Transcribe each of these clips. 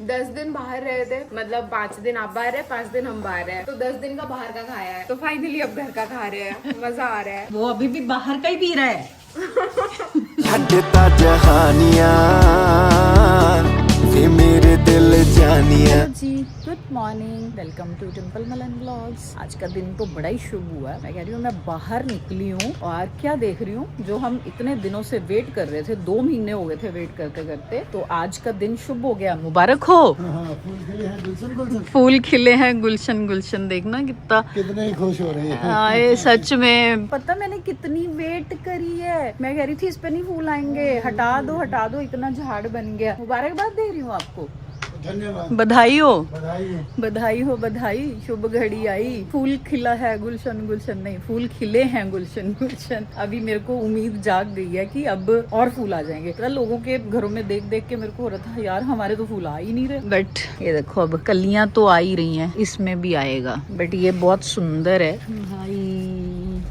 10 दिन बाहर रहे थे, मतलब 5 दिन आप बाहर रहे, 5 दिन हम बाहर रहे, तो 10 दिन का बाहर का खाया है, तो फाइनली अब घर का खा रहे हैं, मजा आ रहा है। वो अभी भी बाहर का ही पी रहा है। मेरे दिल जानिया जी good morning, welcome to temple Malan vlogs. आज का दिन तो बड़ा ही शुभ हुआ है। मैं कह रही हूँ मैं बाहर निकली हूँ और क्या देख रही हूँ, जो हम इतने दिनों से वेट कर रहे थे, 2 महीने हो गए थे वेट करते करते, तो आज का दिन शुभ हो गया। मुबारक हो। फूल खिले हैं गुलशन गुलशन, देखना कितने खुश हो रहे हैं। आए सच में, पता मैंने कितनी वेट करी है। मैं कह रही थी इस पे नहीं फूल आएंगे, हटा दो, इतना झाड़ बन गया। मुबारकबाद दे रही हूँ आपको, धन्यवाद, बधाई हो, बधाई हो। बधाई हो, बधाई। शुभ घड़ी आई, फूल खिला है गुलशन गुलशन, नहीं फूल खिले हैं गुलशन गुलशन। अभी मेरे को उम्मीद जाग गई है कि अब और फूल आ जाएंगे। तो लोगों के घरों में देख देख के मेरे को हो रहा था यार हमारे तो फूल आ ही नहीं रहे, बट ये देखो अब कलियां तो आ ही रही हैं, इसमें भी आएगा। बट ये बहुत सुंदर है भाई,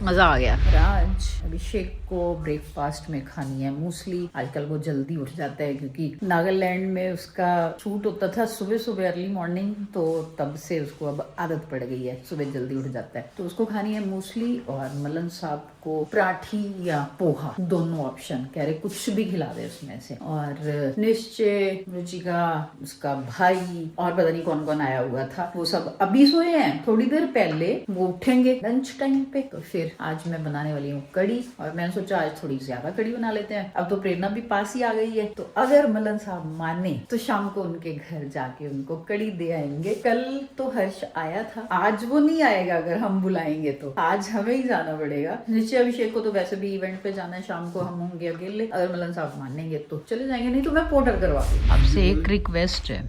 मजा आ गया। आज अभिषेक को ब्रेकफास्ट में खानी है मूसली। आजकल वो जल्दी उठ जाता है क्योंकि नागालैंड में उसका शूट होता था सुबह सुबह अर्ली मॉर्निंग, तो तब से उसको अब आदत पड़ गई है, सुबह जल्दी उठ जाता है। तो उसको खानी है मूसली और मलन साहब को पराठी या पोहा, दोनों ऑप्शन। कह रहे कुछ भी खिला दे उसमें से। और निश्चय, रुचिका, उसका भाई और पता नहीं कौन कौन आया हुआ था, वो सब अभी सोए हैं। थोड़ी देर पहले वो उठेंगे लंच टाइम पे। तो फिर आज मैं बनाने वाली हूँ कड़ी, और मैंने सोचा आज थोड़ी ज्यादा कड़ी बना लेते हैं। अब तो प्रेरणा भी पास ही आ गई है, तो अगर मलन साहब माने तो शाम को उनके घर जाके उनको कड़ी दे आएंगे। कल तो हर्ष आया था, आज वो नहीं आएगा अगर हम बुलाएंगे तो। आज हमें ही जाना पड़ेगा। निश्चय अभिषेक को तो वैसे भी इवेंट पे जाना है, शाम को हम होंगे अकेले। अगर मलन साहब मानेंगे तो चले जाएंगे, नहीं तो मैं पोर्टर करवा दूँ। आपसे एक रिक्वेस्ट है,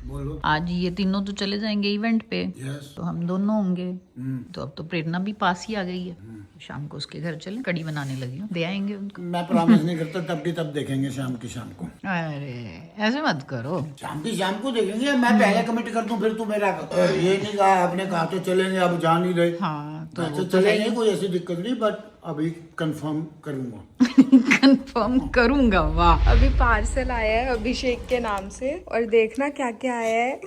आज ये तीनों तो चले जाएंगे इवेंट पे, तो हम दोनों होंगे। तो अब तो प्रेरणा भी पास ही आ गई है, शाम को उसके घर चले, कड़ी बनाने लगी हूँ, दे आएंगे उनको। मैं प्रॉमिस नहीं करता, तब की तब देखेंगे शाम की शाम को। अरे ऐसे मत करो, शाम की शाम को देखेंगे। मैं पहले कमिट कर दूं, फिर तू मेरा ये नहीं कहा, आपने कहा तो चलेंगे, अब जा नहीं रहे। हाँ तो चलेंगे, कोई ऐसी दिक्कत नहीं, बट अभी कंफर्म करूंगा। कंफर्म करूंगा। वाह, अभी पार्सल आया है अभिषेक के नाम से, और देखना क्या क्या आया है।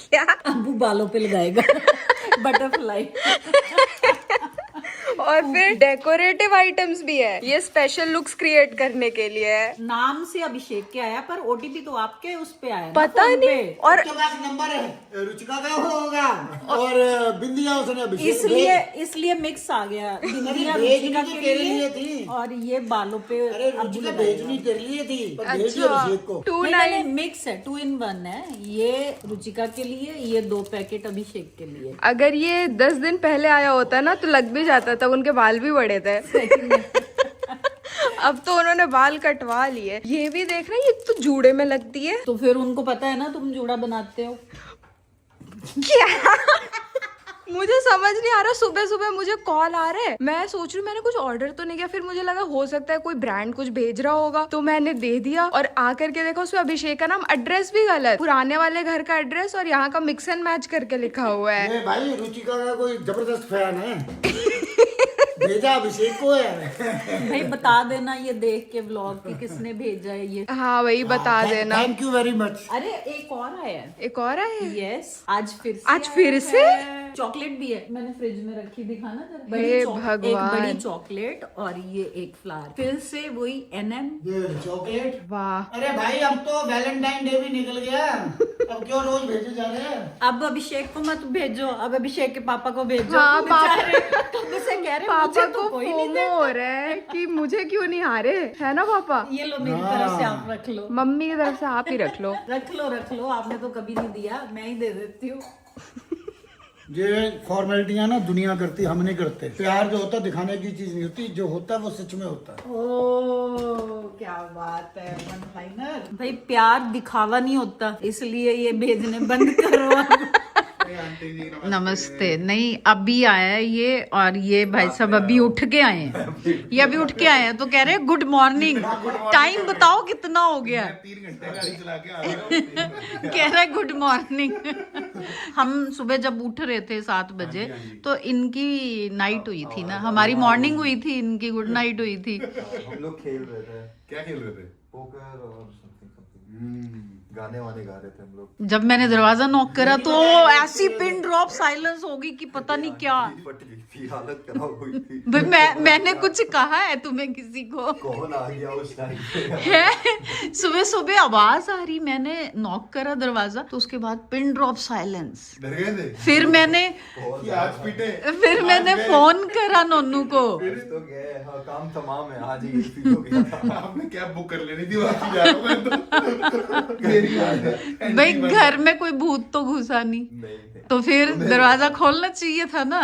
क्या अबू बालों पे लगाएगा बटरफ्लाई। और फिर डेकोरेटिव आइटम्स भी है, ये स्पेशल लुक्स क्रिएट करने के लिए है। नाम से अभिषेक के आया, पर ओटीपी तो आपके उस पे आया ना, पता फोन पे। नहीं। और उसके पास नंबर है, रुचिका का होगा और बिंदिया उसने अभिषेक इसलिए मिक्स आ गया। बिंदिया भेजनी रुचिका तो के तेरे लिए लिए थी, और ये बालों पे अरे अबू रुचिका लगाएगा। भेजनी तेरे लिए थी, पर भेज दिया अभिषेक को। 2 मिक्स है, 2 in 1 है। ये रुचिका के लिए, ये 2 पैकेट अभिषेक के लिए। अगर ये 10 दिन पहले आया होता ना तो लग भी जाता, तब उनके बाल भी बड़े थे। अब तो उन्होंने बाल कटवा लिए। ये भी देख रहे हैं, ये तो जूड़े में लगती है। तो फिर उनको पता है ना तुम जूड़ा बनाते हो। क्या मुझे समझ नहीं आ रहा, सुबह सुबह मुझे कॉल आ रहा है, मैं सोच रही हूँ मैंने कुछ ऑर्डर तो नहीं किया। फिर मुझे लगा हो सकता है कोई ब्रांड कुछ भेज रहा होगा, तो मैंने दे दिया। और आकर के देखा उसमें अभिषेक का नाम, एड्रेस भी गलत, पुराने वाले घर का एड्रेस और यहाँ का मिक्स एंड मैच करके लिखा हुआ है। ये भाई रुचिका का कोई जबरदस्त फैन है, भेजा अभिषेक को है। भाई बता देना ये देख के व्लॉग कि किसने भेजा है ये। हाँ वही बता देना। Thank you very much. अरे एक और आया है। एक और है। यस, आज फिर से चॉकलेट भी है। मैंने फ्रिज में रखी, दिखाना जरा। हे एक भगवान। बड़ी चॉकलेट और ये एक फ्लावर। फिर से वही NM। ये चॉकलेट। वाह, अरे भाई अब तो वैलेंटाइन डे भी निकल गया, अब क्यों रोज भेजे जा रहे हैं। अब अभिषेक को मत भेजो, अब अभिषेक के पापा को भेजो। हाँ, बेचारे कब से कह रहे पापा मुझे को तो कोई नहीं फोमो हो रहा है कि मुझे क्यों नहीं आ रहे, है ना पापा? ये लो मेरी तरफ से आप रख लो। मम्मी की तरफ से आप ही रख लो। रख लो, आपने तो कभी नहीं दिया, मैं ही दे देती हूँ। ये फॉर्मेलिटियां ना दुनिया करती, हम नहीं करते। प्यार जो होता है दिखाने की चीज नहीं होती, जो होता है वो सच में होता है। ओ क्या बात है, वन लाइनर। भाई प्यार दिखावा नहीं होता, इसलिए ये भेजने बंद करो। नमस्ते। नहीं अभी आया है ये, और ये भाई साहब अभी उठ के आए हैं। ये अभी उठ के आए हैं तो कह रहे हैं गुड मॉर्निंग। टाइम बताओ कितना हो गया? 3 घंटे गाड़ी चला के आ रहा कह रहा है गुड मॉर्निंग। हम सुबह जब उठ रहे थे 7 बजे, तो इनकी नाइट हुई थी ना, हमारी मॉर्निंग हुई थी, इनकी गुड नाइट हुई थी। हम लोग खेल रहे थे। क्या खेल रहे थे? पोकर और समथिंग। गाने वाने गा रहे थे हम लोग। जब मैंने दरवाजा नॉक करा तो ऐसी पिन ड्रॉप साइलेंस होगी कि पता नहीं क्या। फट गई थी, हालत खराब हुई थी। भाई मैंने कुछ कहा है तुम्हें किसी को? कौन आ गया उस टाइम पे? है सुबह सुबह आवाज आ रही, मैंने नॉक करा दरवाजा तो उसके बाद पिन ड्रॉप साइलेंस। डर गए थे फिर मैंने आज पीटे। फोन करा नोनू को। आज तो गए, हाँ काम तमाम है, आज ही इसी को गया था। आपने कैब बुक कर लेनी थी, वापस जा रहा हूं मैं तो। भाई घर में कोई भूत तो घुसा नहीं, नहीं तो फिर दरवाजा खोलना चाहिए था ना।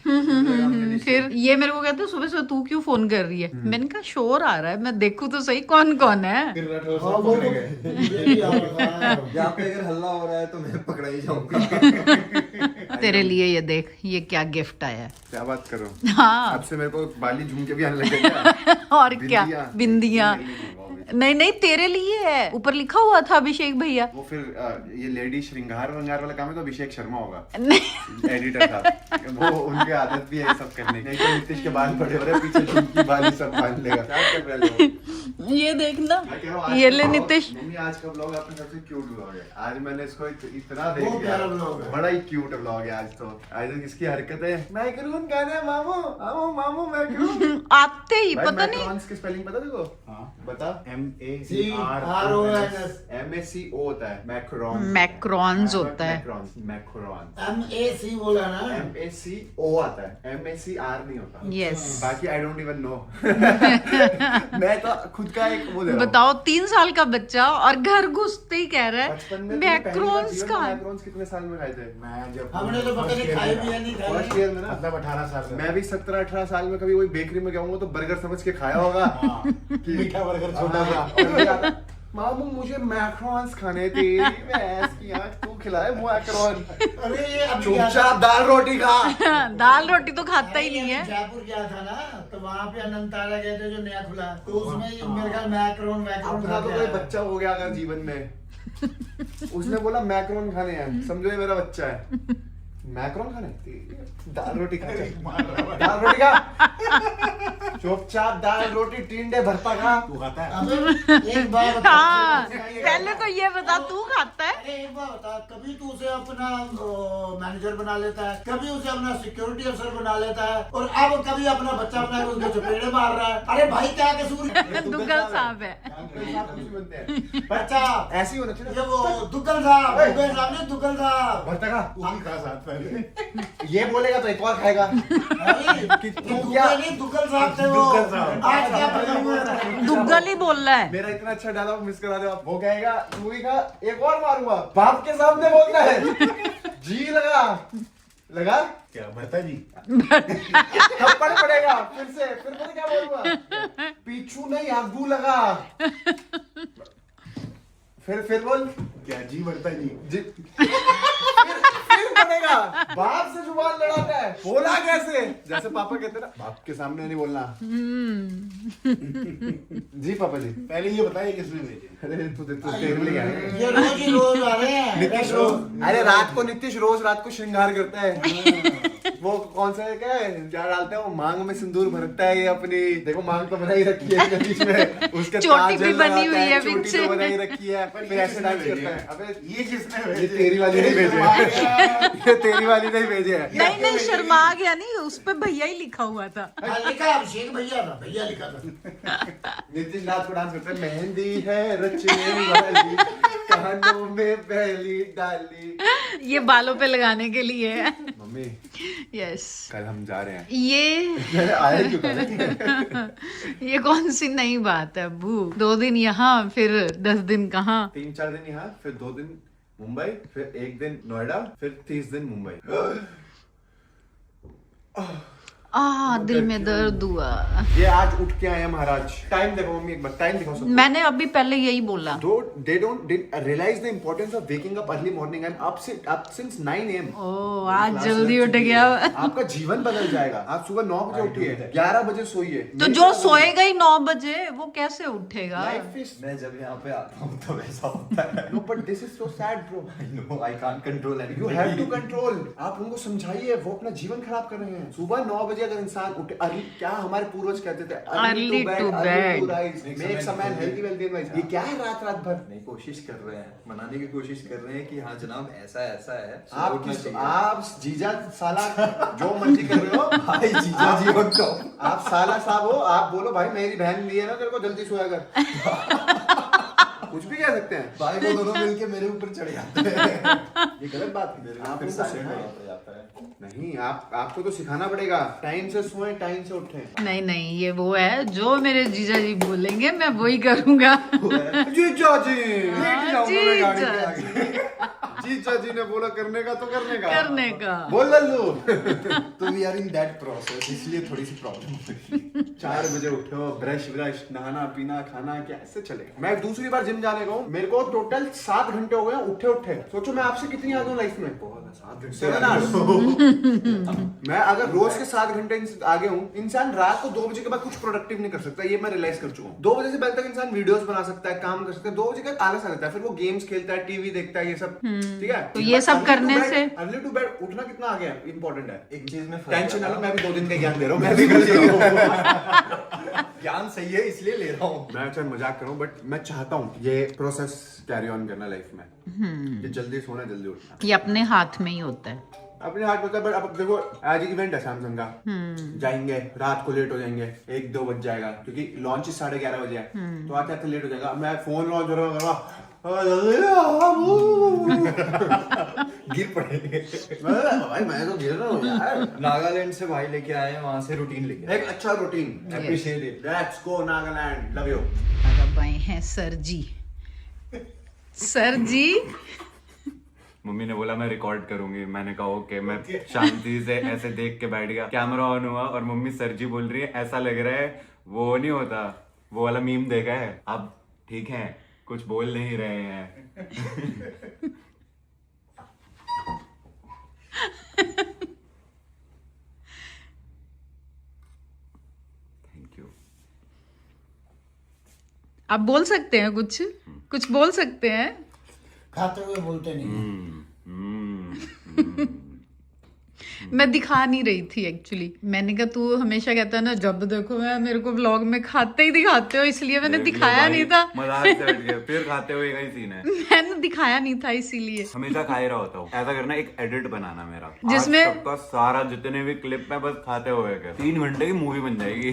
फिर ये मेरे को कहते सुबह सुबह तू क्यों फोन कर रही है? मैंने कहा शोर आ रहा है, मैं देखूं तो सही कौन कौन है। फिर राठौर हाँ, साहब वो पकड़े तो गए। मुझे भी याद है। यहाँ पे अगर हल्ला हो रहा है तो मैं पकड़ा ही जाऊंगा। तेरे लिए ये देख, ये क्या गिफ्ट आया है। क्या बात कर रहा हूँ? हाँ अब से मेरे को बाली झुमके भी आने लग गए। और क्या, बिंदिया। नहीं नहीं तेरे लिए है, ऊपर लिखा हुआ था अभिषेक भैया। वो फिर ये लेडी श्रृंगार वंगार वाला काम है तो अभिषेक शर्मा होगा नहीं एडिटर था। वो उनकी आदत भी है ये सब करने की। नहीं तो नीतीश के बाल पड़े हो रहे, पीछे झुमकी बाली सब बांध लेगा। क्या कर रहे लोग? ये देखना, मैं कह रहा हूँ, आज ये का ले vlog- नितिश। मम्मी आज का ब्लॉग आपने सबसे क्यूट ब्लॉग है। आज मैंने इसको इतना देख बहुत लिया, प्यारा vlog है। बड़ा ही क्यूट ब्लॉग है आज तो। आज तो इसकी हरकतें मैक्रोन गाना है, मामू मामू मामू मैक्रोन। आते ही भाई, पता नहीं। मैक्रोन्स की स्पेलिंग पता देखो? बता। MACRONS MACO होता है मैक्रोन। मैक्रॉन्स होता है। मैक्रोन MAC बोला ना। MACO आता है, MACR नहीं होता। यस। बाकी आई डोंट इवन नो। मैं तो खुद का एक वो दे रहा हूँ। बताओ 3 साल का बच्चा और घर घुसते ही कह रहा बचपन है में तुमने पहली बार मैक्रॉन्स जीवन का में है। मैक्रोन्स कितने साल में खाए थे? मैं जब हमने तो पता नहीं खाए भी या नहीं खाए। फर्स्ट ईयर में ना, मतलब 18 साल का मैं भी 17-18 साल में कभी वही बेकरी में जाऊंगा तो बर्गर समझ के खाया होगा। कि मीठा बर्गर छोटा सा। मामू मुझे मैक्रोन्स खाने थे। मैं ऐसी आंख तू खिलाए मैक्रोन। अरे ये अभी क्या था? चुपचाप दाल रोटी खा। दाल रोटी तो खाता ही नहीं है। जयपुर गया था ना, तो वहाँ पे अनंतारा गए थे जो नया खुला, तो उसमें ये मेरे ख्याल मैक्रोन अपना तो कोई बच्चा हो गया अगर जीवन में, उसने बोला मैक्रोन खाने हैं, समझो ये मेरा बच्चा है। मैक्रोन खाने, दाल रोटी खा, दाल रोटी खा, चुपचाप दाल रोटी टिंडे भरता खा। तू खाता है? अबे एक बार बता। हाँ पहले तो ये बता तू खाता है? अरे एक बार बता, कभी तू उसे अपना मैनेजर बना लेता है, कभी उसे अपना सिक्योरिटी अफसर बना लेता है, और अब कभी अपना बच्चा बना के उसके चपेड़े मार रहा है। अरे भाई क्या कसूर? दुग्गल साहब है। बच्चा ऐसे ही होना चाहिए ये वो दुग्गल साहब, दुग्गल साहब नहीं, दुग्गल साहब। भरता खा। तू भी खा साथ पहले। ये बोलेगा तो एक और खाएगा। अरे, तू दुग्गल क्या? नहीं, दुग्गल साहब थे वो। दुग्गल साहब। आज क्या पता हुआ है? दुग्गल ही बोल रहा है। मेरा इतना अच्छा डायलॉग मिस करा दे आप। वो कहेगा तू भी खा, एक और मारूंगा। बाप के सामने बोलना है। जी लगा लगा क्या भरता जी? थप्पड़ पड़ेगा फिर से, फिर पता क्या बोलूंगा? पीछू नहीं आगू लगा। फिर बोल क्या जी भरता जी? फिर बनेगा। बाप से जुबान लड़ाता है, बोला कैसे? जैसे पापा कहते ना, बाप के सामने नहीं बोलना। जी पापा जी। पहले ये बताइए किसने भेजे? अरे तू तेरे लिए आए हैं। ये रोज ही रोज आ रहे हैं। नीतीश रोज, अरे रात को नीतीश रोज रात को श्रृंगार करता है। वो कौन सा है, क्या है, क्या डालते हैं वो, मांग में सिंदूर भरता है। ये अपनी देखो मांग तो बनाई रखी है बीच में, उसके चोटी भी काजल बनी हुई लगाता है चोटी पीछे। तो बनाई रखी है, फिर ऐसे डांस करता है। अबे ये किसने ये भेजे? तेरी वाली नहीं भेजे है। ये तेरी वाली नहीं भेजे है। नहीं नहीं शर्मा गया, नहीं उस पे भैया ही लिखा हुआ था। हाँ, लिखा अभिषेक भैया था, भैया लिखा था। नीतीश रात को डांस करता है, मेहंदी है रचने वाली, कानों में पहली डाली। ये बालों पे लगाने के लिए है। Mummy yes. कल हम जा रहे हैं। ये आया क्यों था? ये कौन सी नई बात है अब्बू? 2 दिन यहाँ फिर 10 दिन कहाँ? 3-4 दिन यहाँ, फिर 2 दिन मुंबई, फिर 1 दिन नोएडा, फिर 30 दिन मुंबई। दिल में दर्द हुआ। ये आज उठ के आए हैं महाराज। टाइम देखो मम्मी, एक बार टाइम दिखाओ सबको। मैंने अभी पहले यही बोला। They don't realize the importance of waking up early morning. I'm up since 9 AM. ओ आज जल्दी उठ गया। आपका जीवन बदल जाएगा। आप सुबह 9 बजे उठिए, 11 बजे सोइए। तो जो सोएगा ही 9 बजे वो कैसे उठेगा? Life is मैं जब यहाँ पे आता हूँ तो वैसा होता है। no, but this is so sad, bro. I know I can't control anything. You have to control. आप उनको समझाइए, वो अपना जीवन खराब कर रहे हैं। सुबह 9 बजे अगर इंसान उठे अर्ली, क्या हमारे पूर्वज कहते थे, Early to bed. Makes a man healthy wealthy and wise. ये क्या है रात रात भर? नहीं, कोशिश कर रहे हैं, मनाने की कोशिश कर रहे हैं कि हाँ जनाब ऐसा ऐसा है। आप जीजा साला जो मर्जी कर रहे हो भाई जीजा जी उठो। आप साला साहब हो, आप बोलो भाई मेरी बहन ली है ना तेरे को, जल्दी सोया कर। कुछ भी कह सकते हैं भाई वो दोनों मिलके मेरे ऊपर चढ़ जाते हैं। ये गलत बात है। आप फिर उनको साइड सिखाएं। में जाता है। नहीं, आपको तो सिखाना पड़ेगा, टाइम से सोएं, टाइम से उठें। नहीं, ये वो है जो मेरे जीजा जी बोलेंगे मैं वही करूंगा। जीजा जी लेके जाऊंगा मैं गाड़ी जीजा पे आगे। जीजा जी ने बोला करने का तो करने का। का बोल लल्लू। तो we are in that process, इसलिए थोड़ी सी प्रॉब्लम हुई। 4 बजे उठो, ब्रश नहाना पीना खाना, कैसे चलेगा? मैं दूसरी बार जिम जाने का हूँ, मेरे को टोटल 7 घंटे हो गए उठे। सोचो मैं आपसे कितनी आगे हूँ लाइफ में? 7 आवर्स। मैं अगर रोज के 7 घंटे आगे हूँ, इंसान रात को 2 बजे के बाद कुछ प्रोडक्टिव नहीं कर सकता, ये मैं रियलाइज कर चुका हूँ। 2 बजे से पहले तक इंसान वीडियोस बना सकता है, काम कर सकता है। 2 बजे का आलस आ जाता है, फिर वो गेम्स खेलता है, टीवी देखता है, ये सब ठीक है। तो ये सब करने से अर्ली टू बेड उठना कितना आ गया इंपॉर्टेंट है। एक चीज में टेंशन ना लो, मैं भी 2 दिन का ज्ञान दे रहा हूँ, मैं भी कर लिया। ज्ञान सही है इसलिए ले रहा हूँ। मैं चाहे मजाक करूं, बट मैं चाहता हूँ ये प्रोसेस कैरी ऑन करना लाइफ में, कि जल्दी सोना जल्दी उठना। ये अपने हाथ में ही होता है। अपने हाथ में, बट अब देखो आज इवेंट है सैमसंग का, जाएंगे रात को, लेट हो जाएंगे, 1-2 बज जाएगा, क्योंकि लॉन्च 11:30 बजे है, तो आते आते लेट हो जाएगा। मैं फोन लॉन्च हो रहा गिर पड़ेंगे। भाई मैं तो गिर रहा हूँ यार। नागालैंड से भाई लेके आए हैं, वहां से रूटीन लेके आए। एक अच्छा routine, appreciate it. Let's go Nagaland, love you. अब आए हैं सर जी। सर जी मम्मी ने बोला मैं रिकॉर्ड करूंगी, मैंने कहा ओके। मैं शांति से ऐसे देख के बैठ गया, कैमरा ऑन हुआ और मम्मी सर जी बोल रही है ऐसा लग रहा है वो नहीं होता, वो वाला मीम देखा है, अब ठीक है कुछ बोल नहीं रहे हैं। Thank you. आप बोल सकते हैं, कुछ बोल सकते हैं। खाते हुए बोलते नहीं। मैं दिखा नहीं रही थी एक्चुअली। मैंने कहा तू हमेशा कहता है ना जब देखो मैं मेरे को व्लॉग में खाते ही दिखाते हो, इसलिए मैंने दिखाया नहीं था। मजाक से हट गया, फिर खाते हुए का ही सीन है। मैंने दिखाया नहीं था इसीलिए। हमेशा खा ही रहा होता हूँ। ऐसा करना, एक एडिट बनाना मेरा, जिसमें- आज तक का सारा जितने भी क्लिप में बस खाते हुए के 3 घंटे की मूवी बन जाएगी।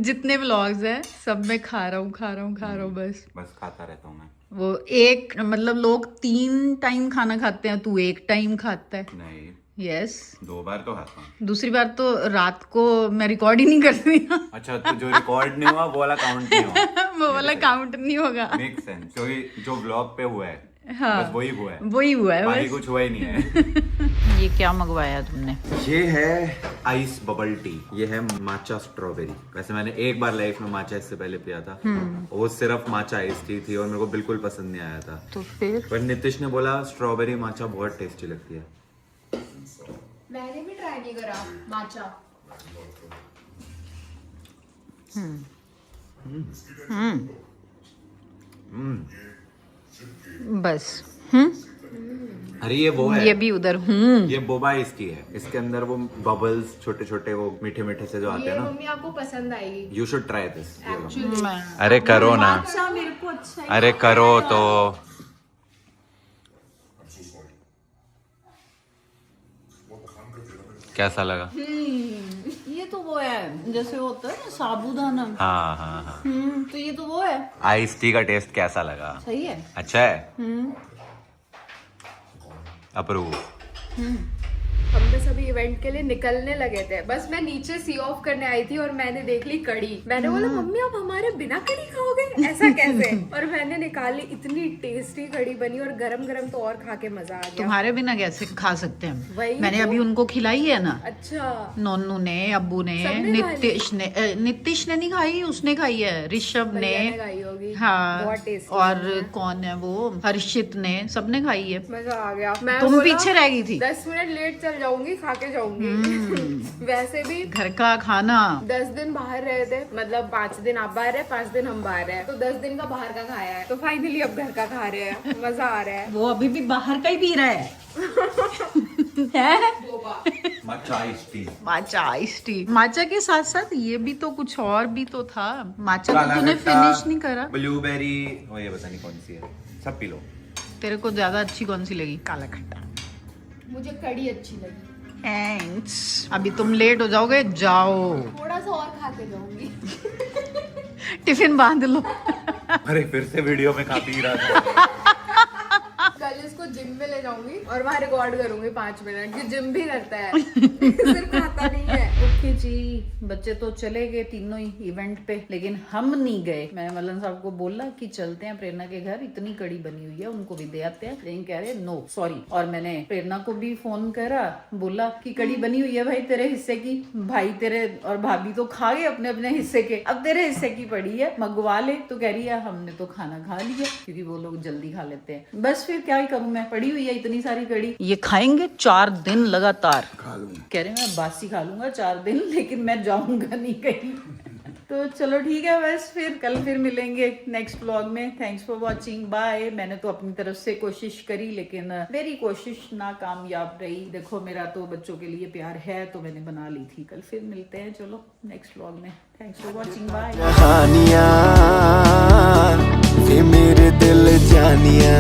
जितने व्लॉग्स है सब में खा रहा हूँ बस खाता रहता हूँ मैं। वो एक मतलब लोग 3 टाइम खाना खाते हैं, तू 1 टाइम खाता है। नहीं, यस 2 बार तो खाता हूँ। दूसरी बार तो रात को मैं रिकॉर्ड ही नहीं करती। अच्छा, तो जो रिकॉर्ड नहीं हुआ वो वाला काउंट नहीं हुआ। वो वाला काउंट नहीं होगा। मेक सेंस, क्योंकि जो ब्लॉग पे हुआ है हाँ, बस वही हुआ है, वही हुआ है बाकी बस। कुछ हुआ ही नहीं है। ये क्या मंगवाया तुमने? ये है आइस बबल टी, ये है माचा स्ट्रॉबेरी। वैसे मैंने एक बार लाइफ में माचा इससे पहले पिया था, वो सिर्फ माचा आइस टी थी और मेरे को बिल्कुल पसंद नहीं आया था। तो फिर पर नितिश ने बोला स्ट्रॉबेरी माचा बहुत टेस्टी लगती है। मैंने भी ट्राई नहीं करा माचा। बस अरे ये वो है, ये भी उधर ये बोबा आइस टी है। इसके अंदर वो बबल्स छोटे छोटे वो मीठे मीठे से जो आते हैं ना, मम्मी आपको पसंद आएगी you should try this. Actually. अरे करो ना, मेरे को अच्छा अरे करो तो। कैसा लगा? ये तो वो है जैसे होता है ना साबूदाना। हाँ हाँ हाँ। तो ये तो वो है। आइस टी का टेस्ट कैसा लगा? सही है। अच्छा है। अप्रूव। हम तो सभी इवेंट के लिए निकलने लगे थे, बस मैं नीचे सी ऑफ करने आई थी और मैंने देख ली कड़ी। मैंने बोला मम्मी आप हमारे बिना कड़ी खाओगे, ऐसा कैसे? और मैंने निकाली, इतनी टेस्टी कड़ी बनी और गरम गरम तो और खा के मजा आ गया। तुम्हारे बिना कैसे खा सकते हैं? वही मैंने तो। अभी उनको खिलाई है ना। अच्छा, नोनू ने, अब्बू ने, सबने खा ली? नितिश ने नहीं खाई, उसने खाई है। ऋषभ ने, भैया ने खाई होगी। हाँ, बहुत टेस्टी। और कौन है वो, हर्षित ने, सबने खाई है। मजा आ गया। मैं तुम बोला, पीछे रह गई थी। 10 मिनट लेट चल जाऊंगी, खा के जाऊंगी। वैसे भी घर का खाना। 10 दिन बाहर रहे थे, मतलब 5 दिन आप बाहर है, 5 दिन हम बाहर है, तो 10 दिन का बाहर का खाया है, तो फाइनली अब घर का खा रहे हैं। मजा आ रहा है। वो अभी भी बाहर का ही पी रहा है। होगा। matcha iced tea. माचा आइस टी। माचा के साथ साथ ये भी तो कुछ और भी तो था। माचा तो काला तूने खट्टा, फिनिश नहीं करा। ब्लूबेरी, वो ये पता नहीं कौन सी है, सब पी लो। तेरे को ज्यादा अच्छी कौन सी लगी? काला खट्टा। मुझे कड़ी अच्छी लगी। थैंक्स। अभी तुम लेट हो जाओगे, जाओ थोड़ा सा और खा के जाऊंगी। टिफिन बांध लो। अरे फिर से वीडियो में खा पी रहा था। कल इसको जिम में ले जाऊंगी और वहाँ रिकॉर्ड करूंगी 5 मिनट कि जिम भी करता है, सिर्फ खाता नहीं है। ओके जी, बच्चे तो चले गए तीनों ही इवेंट पे, लेकिन हम नहीं गए। मैंने मलन साहब को बोला कि चलते हैं प्रेरणा के घर, इतनी कड़ी बनी हुई है, उनको भी दे आते हैं, लेकिन कह रहे नो सॉरी। और मैंने प्रेरणा को भी फोन करा, बोला कि कड़ी बनी हुई है भाई तेरे हिस्से की। भाई तेरे और भाभी तो खा गए अपने अपने हिस्से के, अब तेरे हिस्से की पड़ी है, मंगवा ले। तो कह रही है हमने तो खाना खा लिया, क्योंकि वो लोग जल्दी खा लेते हैं। बस फिर क्या ही करूं मैं, पड़ी हुई है इतनी सारी कड़ी। ये खाएंगे 4 दिन लगातार। खा लूंगा। कह रहे मैं बासी खा लूंगा 4 दिन, लेकिन मैं जाऊंगा नहीं कहीं। तो चलो ठीक है, बस फिर कल फिर मिलेंगे नेक्स्ट व्लॉग में। Thanks for watching, bye. मैंने तो अपनी तरफ से कोशिश करी, लेकिन मेरी कोशिश नाकामयाब रही। देखो मेरा तो बच्चों के लिए प्यार है, तो मैंने बना ली थी। कल फिर मिलते हैं, चलो नेक्स्ट व्लॉग में। Thanks for watching, bye. कहानियां वे मेरे दिल जानिया